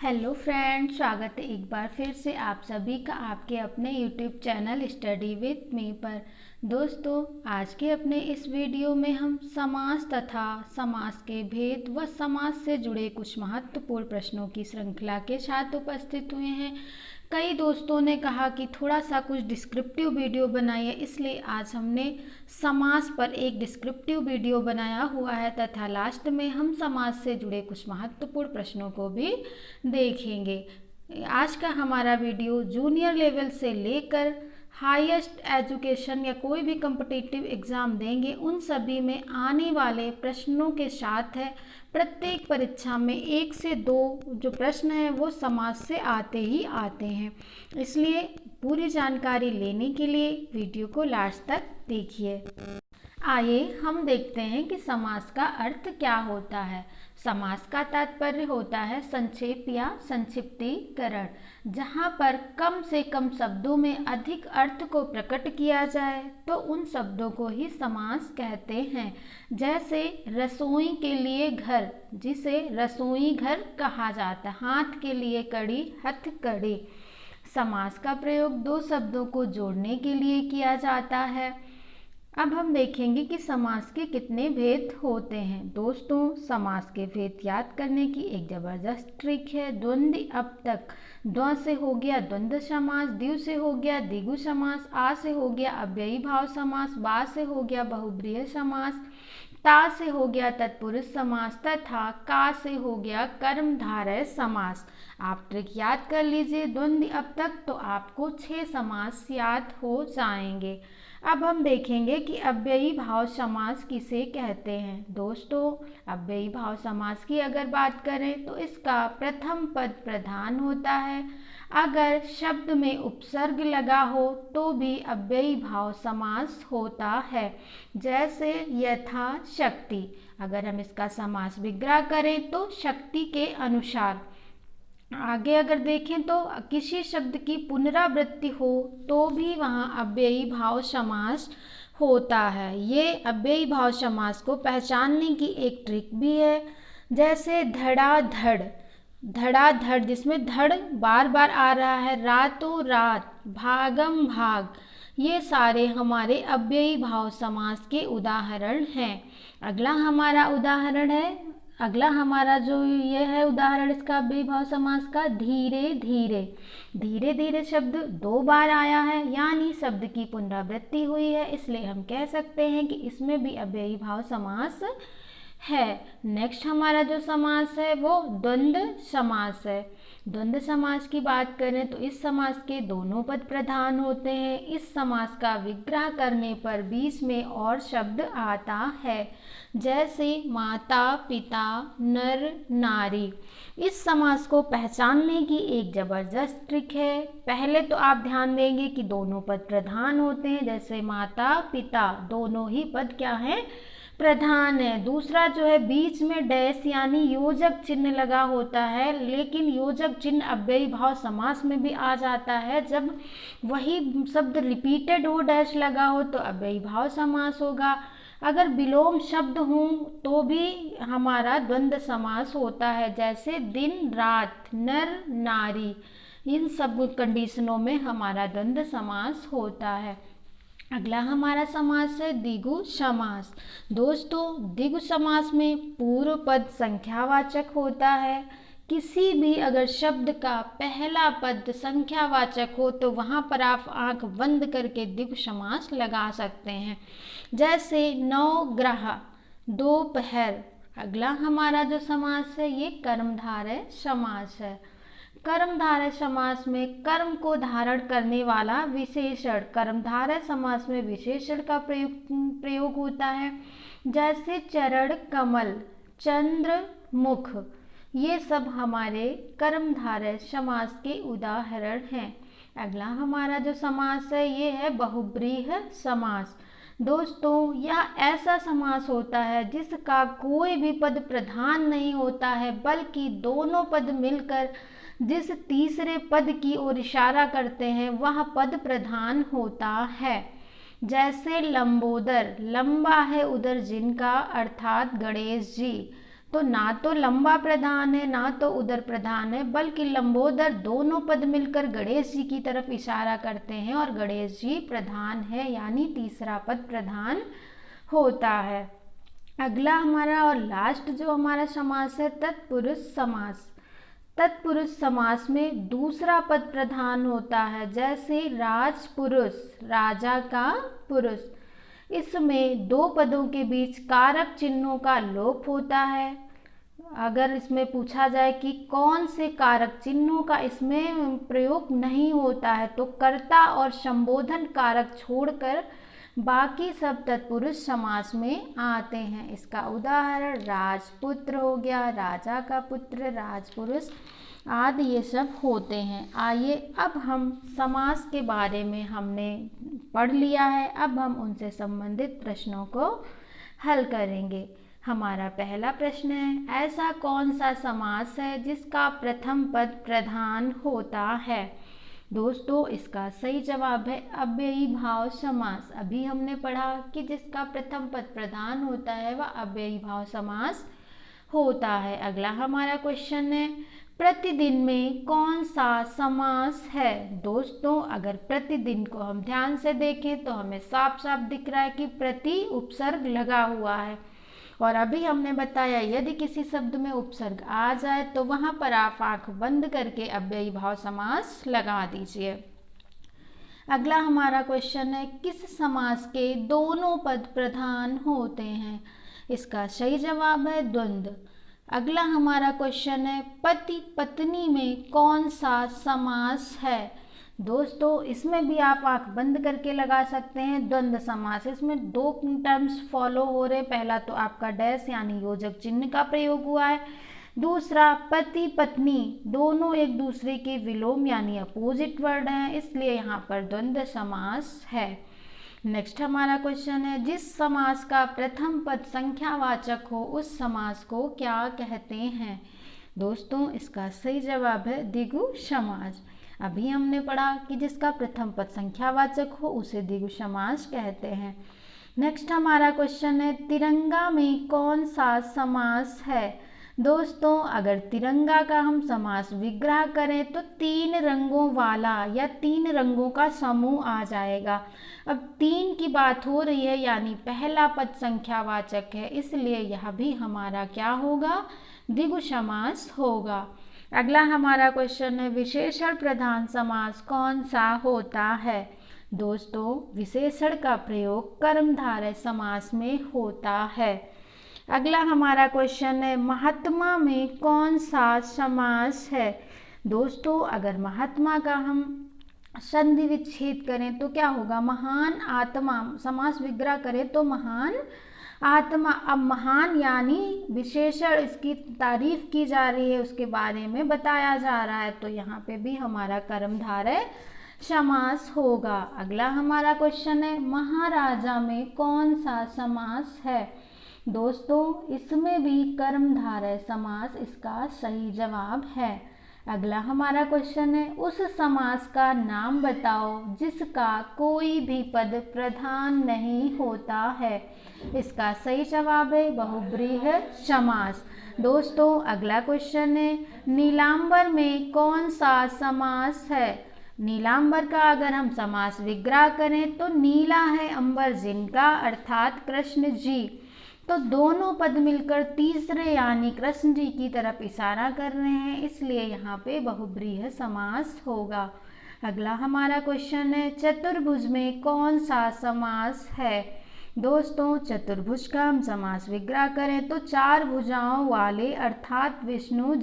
Hello friends, स्वागत है एक बार फिर से आप सभी का आपके अपने YouTube channel study with me पर। दोस्तों, आज के अपने इस वीडियो में हम समास तथा समास के भेद व समास से जुड़े कुछ महत्वपूर्ण प्रश्नों की श्रृंखला के साथ उपस्थित हुए हैं। कई दोस्तों ने कहा कि थोड़ा सा कुछ डिस्क्रिप्टिव वीडियो बनाइए, इसलिए आज हमने समास पर एक डिस्क्रिप्टिव वीडियो बनाया हुआ है तथा लास्ट में हम समास से जुड़े कुछ महत्वपूर्ण प्रश्नों को भी देखेंगे। आज का हमारा वीडियो जूनियर लेवल से लेकर हाईएस्ट एजुकेशन या कोई भी कॉम्पिटिटिव एग्ज़ाम देंगे उन सभी में आने वाले प्रश्नों के साथ है। प्रत्येक परीक्षा में 1 से 2 जो प्रश्न हैं वो समास से आते ही आते हैं, इसलिए पूरी जानकारी लेने के लिए वीडियो को लास्ट तक देखिए। आइए हम देखते हैं कि समास का अर्थ क्या होता है। समास का तात्पर्य होता है संक्षेप या संक्षिप्तीकरण, जहाँ पर कम से कम शब्दों में अधिक अर्थ को प्रकट किया जाए तो उन शब्दों को ही समास कहते हैं। जैसे रसोई के लिए घर, जिसे रसोई घर कहा जाता है। हाथ के लिए कड़ी, हथकड़ी। समास का प्रयोग 2 शब्दों को जोड़ने के लिए किया जाता है। अब हम देखेंगे कि समास के कितने भेद होते हैं। दोस्तों, समास के भेद याद करने की एक ज़बरदस्त ट्रिक है। द्वंद्व अब तक, द्व से हो गया द्वंद्व समास, द्वि से हो गया द्विगु समास, आ से हो गया अव्ययी भाव समास, बा से हो गया बहुब्रीहि समास, ता से हो गया तत्पुरुष समास तथा का से हो गया कर्मधारय समास। आप ट्रिक याद कर लीजिए द्वंद्व अब तक, तो आपको 6 समास याद हो जाएंगे। अब हम देखेंगे कि अव्ययी भाव समास किसे कहते हैं। दोस्तों, अव्ययी भाव समास की अगर बात करें तो इसका प्रथम पद प्रधान होता है। अगर शब्द में उपसर्ग लगा हो तो भी अव्ययी भाव समास होता है। जैसे यथा शक्ति, अगर हम इसका समास विग्रह करें तो शक्ति के अनुसार। आगे अगर देखें तो किसी शब्द की पुनरावृत्ति हो तो भी वहाँ अव्ययी भाव समास होता है। ये अव्ययी भाव समास को पहचानने की एक ट्रिक भी है। जैसे धड़ाधड़, धड़ाधड़ जिसमें धड़ बार बार आ रहा है, रातों रात, भागम भाग, ये सारे हमारे अव्ययी भाव समास के उदाहरण हैं। अगला हमारा उदाहरण है, अगला हमारा जो ये है उदाहरण इसका अव्ययी भाव समास का, धीरे धीरे। धीरे धीरे शब्द 2 बार आया है, यानी शब्द की पुनरावृत्ति हुई है, इसलिए हम कह सकते हैं कि इसमें भी अव्ययी भाव समास है। नेक्स्ट हमारा जो समास है वो द्वंद्व समास है। द्वंद्व समास की बात करें तो इस समास के दोनों पद प्रधान होते हैं। इस समास का विग्रह करने पर बीच में और शब्द आता है। जैसे माता पिता, नर नारी। इस समास को पहचानने की एक ज़बरदस्त ट्रिक है। पहले तो आप ध्यान देंगे कि दोनों पद प्रधान होते हैं। जैसे माता पिता, दोनों ही पद क्या हैं, प्रधान है। दूसरा जो है बीच में डैश यानी योजक चिन्ह लगा होता है, लेकिन योजक चिन्ह अव्ययी भाव समास में भी आ जाता है। जब वही शब्द रिपीटेड हो, डैश लगा हो, तो अव्ययी भाव समास होगा। अगर विलोम शब्द हों तो भी हमारा द्वंद्व समास होता है। जैसे दिन रात, नर नारी, इन सब कंडीशनों में हमारा द्वंद्व समास होता है। अगला हमारा समास है द्विगु समास। दोस्तों, द्विगु समास में पूर्व पद संख्यावाचक होता है। किसी भी अगर शब्द का पहला पद संख्यावाचक हो तो वहाँ पर आप आंख बंद करके द्विगु समास लगा सकते हैं। जैसे नवग्रह, दोपहर। अगला हमारा जो समास है ये कर्मधारय समास है। कर्मधारय समास में कर्म को धारण करने वाला विशेषण, कर्मधारय समास में विशेषण का प्रयोग होता है। जैसे चरण कमल, चंद्र मुख, ये सब हमारे कर्मधारय समास के उदाहरण हैं। अगला हमारा जो समास है ये है बहुब्रीहि समास। दोस्तों, यह ऐसा समास होता है जिसका कोई भी पद प्रधान नहीं होता है, बल्कि दोनों पद मिलकर जिस तीसरे पद की ओर इशारा करते हैं वह पद प्रधान होता है। जैसे लंबोदर, लंबा है उदर जिनका, अर्थात गणेश जी। तो ना तो लंबा प्रधान है ना तो उदर प्रधान है, बल्कि लंबोदर दोनों पद मिलकर गणेश जी की तरफ इशारा करते हैं और गणेश जी प्रधान है, यानी तीसरा पद प्रधान होता है। अगला हमारा और लास्ट जो हमारा समास है तत्पुरुष समास। तत्पुरुष समास में दूसरा पद प्रधान होता है, जैसे राजपुरुष, राजा का पुरुष। इसमें दो पदों के बीच कारक चिन्हों का लोप होता है। अगर इसमें पूछा जाए कि कौन से कारक चिन्हों का इसमें प्रयोग नहीं होता है, तो कर्ता और संबोधन कारक छोड़कर बाकी सब तत्पुरुष समास में आते हैं। इसका उदाहरण राजपुत्र हो गया, राजा का पुत्र, राजपुरुष आदि ये सब होते हैं। आइए अब हम समास के बारे में हमने पढ़ लिया है, अब हम उनसे संबंधित प्रश्नों को हल करेंगे। हमारा पहला प्रश्न है, ऐसा कौन सा समास है जिसका प्रथम पद प्रधान होता है? दोस्तों इसका सही जवाब है अव्ययी भाव समास। अभी हमने पढ़ा कि जिसका प्रथम पद प्रधान होता है वह अव्ययी भाव समास होता है। अगला हमारा क्वेश्चन है, प्रतिदिन में कौन सा समास है? दोस्तों अगर प्रतिदिन को हम ध्यान से देखें तो हमें साफ साफ दिख रहा है कि प्रति उपसर्ग लगा हुआ है, और अभी हमने बताया यदि किसी शब्द में उपसर्ग आ जाए तो वहां पर आप आंख बंद करके अव्ययी भाव समास लगा दीजिए। अगला हमारा क्वेश्चन है, किस समास के दोनों पद प्रधान होते हैं? इसका सही जवाब है द्वंद्व। अगला हमारा क्वेश्चन है, पति पत्नी में कौन सा समास है? दोस्तों इसमें भी आप आंख बंद करके लगा सकते हैं द्वंद्व समास। इसमें दो टर्म्स फॉलो हो रहे, पहला तो आपका डैश यानी योजक चिन्ह का प्रयोग हुआ है, दूसरा पति पत्नी दोनों एक दूसरे के विलोम यानी अपोजिट वर्ड हैं, इसलिए यहाँ पर द्वंद्व समास है। नेक्स्ट हमारा क्वेश्चन है, जिस समास का प्रथम पद संख्यावाचक हो उस समास को क्या कहते हैं? दोस्तों इसका सही जवाब है द्विगु समास। अभी हमने पढ़ा कि जिसका प्रथम पद संख्यावाचक हो उसे द्विगु समास कहते हैं। नेक्स्ट हमारा क्वेश्चन है, तिरंगा में कौन सा समास है? दोस्तों अगर तिरंगा का हम समास विग्रह करें तो तीन रंगों वाला या तीन रंगों का समूह आ जाएगा। अब तीन की बात हो रही है यानी पहला पद संख्यावाचक है, इसलिए यह भी हमारा क्या होगा? द्विगु समास होगा। अगला हमारा क्वेश्चन है, विशेषण प्रधान समास कौन सा होता है? दोस्तों विशेषण का प्रयोग कर्मधारय समास में होता है। अगला हमारा क्वेश्चन है, महात्मा में कौन सा समास है? दोस्तों अगर महात्मा का हम संधि विच्छेद करें तो क्या होगा? महान आत्मा। समास विग्रह करें तो महान आत्मा। अब महान यानी विशेषण, इसकी तारीफ की जा रही है, उसके बारे में बताया जा रहा है, तो यहाँ पे भी हमारा कर्मधारय समास होगा। अगला हमारा क्वेश्चन है, महाराजा में कौन सा समास है? दोस्तों इसमें भी कर्मधारय समास इसका सही जवाब है। अगला हमारा क्वेश्चन है, उस समास का नाम बताओ जिसका कोई भी पद प्रधान नहीं होता है। इसका सही जवाब है बहुब्रीहि समास। दोस्तों अगला क्वेश्चन है, नीलांबर में कौन सा समास है? नीलांबर का अगर हम समास विग्रह करें तो नीला है अंबर जिनका, अर्थात कृष्ण जी, तो दोनों पद मिलकर तीसरे यानी कृष्ण जी की तरफ इशारा कर रहे हैं, इसलिए यहाँ पे बहुब्रीहि समास होगा। अगला हमारा क्वेश्चन है, चतुर्भुज में कौन सा समास है? दोस्तों चतुर्भुज का हम समास विग्रह करें तो चार भुजाओं वाले, अर्थात विष्णु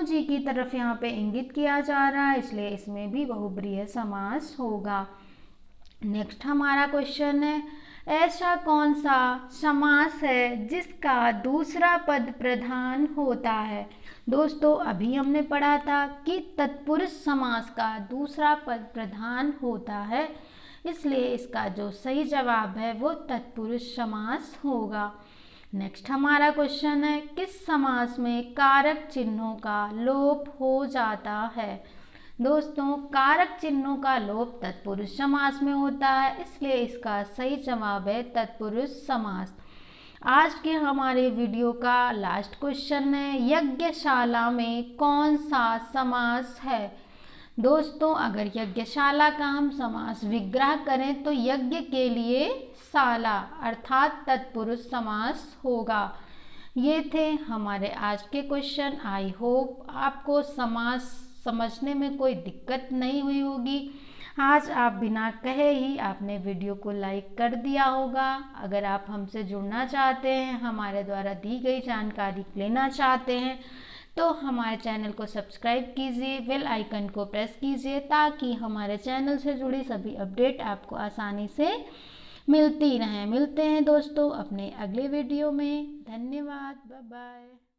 जी की तरफ यहाँ पे इंगित किया जा रहा है, इसलिए इसमें भी बहुब्रीहि समास होगा। नेक्स्ट हमारा क्वेश्चन है, ऐसा कौन सा समास है जिसका दूसरा पद प्रधान होता है? दोस्तों अभी हमने पढ़ा था कि तत्पुरुष समास का दूसरा पद प्रधान होता है, इसलिए इसका जो सही जवाब है वो तत्पुरुष समास होगा। नेक्स्ट हमारा क्वेश्चन है, किस समास में कारक चिन्हों का लोप हो जाता है? दोस्तों कारक चिन्हों का लोप तत्पुरुष समास में होता है, इसलिए इसका सही जवाब है तत्पुरुष समास। आज के हमारे वीडियो का लास्ट क्वेश्चन है, यज्ञशाला में कौन सा समास है। दोस्तों, अगर यज्ञशाला का हम समास विग्रह करें तो यज्ञ के लिए शाला अर्थात तत्पुरुष समास होगा। ये थे हमारे आज के क्वेश्चन। आई होप आपको समास समझने में कोई दिक्कत नहीं हुई होगी। आज आप बिना कहे ही आपने वीडियो को लाइक कर दिया होगा। अगर आप हमसे जुड़ना चाहते हैं, हमारे द्वारा दी गई जानकारी लेना चाहते हैं, तो हमारे चैनल को सब्सक्राइब कीजिए, बेल आइकन को प्रेस कीजिए ताकि हमारे चैनल से जुड़ी सभी अपडेट आपको आसानी से मिलती रहें। मिलते हैं दोस्तों अपने अगले वीडियो में। धन्यवाद, बाय बाय।